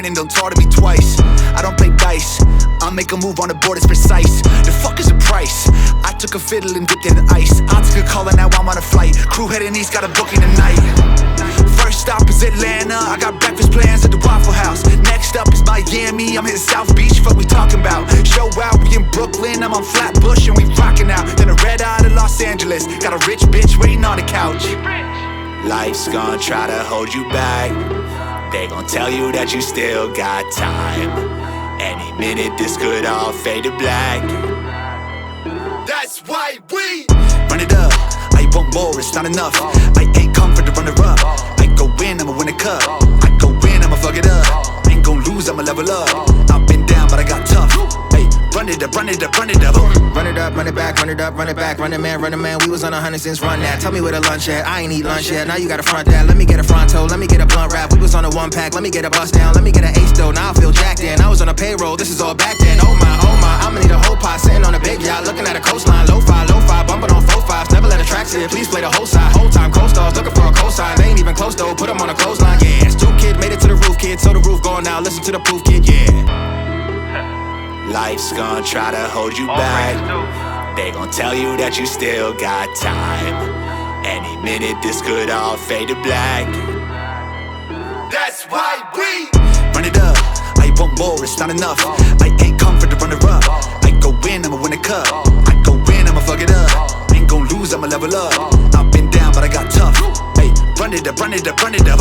winning, don't talk to me twice. I don't play dice, I'll make a move on the board, it's precise. The fuck is the price? I took a fiddle and dipped it in ice. I took a call and now I'm on a flight. Crew heading east, got a booking tonight. First stop is Atlanta, I got breakfast plans at the Waffle House. Next up is Miami, I'm hitting South Beach, fuck we talking about. Show out, we in Brooklyn, I'm on Flatbush and we rocking out. Then a red eye to Los Angeles, got a rich bitch waiting on the couch. Life's gonna try to hold you back. They gon' tell you that you still got time. Any minute this could all fade to black. That's why we run it up. I want more, it's not enough. I ain't come for the runner up. I go win, I'ma win a cup. I go win, I'ma fuck it up. I ain't gon' lose, I'ma level up. I've been down, but I got tough. Hey, run it up, run it up, run it up. Run it up, run it back, run it up, run it back. Run it man, we was on 100 since run that. Tell me where the lunch at, I ain't eat lunch yet. Now you gotta front that, let me get a fronto, let me get a blunt wrap. We was on a 1-pack, let me get a bust down. Let me get an ace though, now I feel jacked in. I was on a payroll, this is all back then. Oh my, I'ma need a whole pot. Sitting on a big yacht, looking at a coastline. Lo-fi, bumping on 4-5s. Never let a track sit, please play the whole side. Whole time co-stars, looking for a cosign. They ain't even close though, put them on a clothesline. Yeah, Stoop kid, made it to the roof kid. So the roof going now, listen to the proof kid, yeah. Life's gonna try to hold you back. They gon' tell you that you still got time. Any minute this could all fade to black. That's why we run it up. I want more, it's not enough. I ain't come for the runner up. I go win, I'ma win a cup. I go win, I'ma fuck it up. I ain't gon' lose, I'ma level up. I've been down, but I got tough. Hey, run it up, run it up, run it up.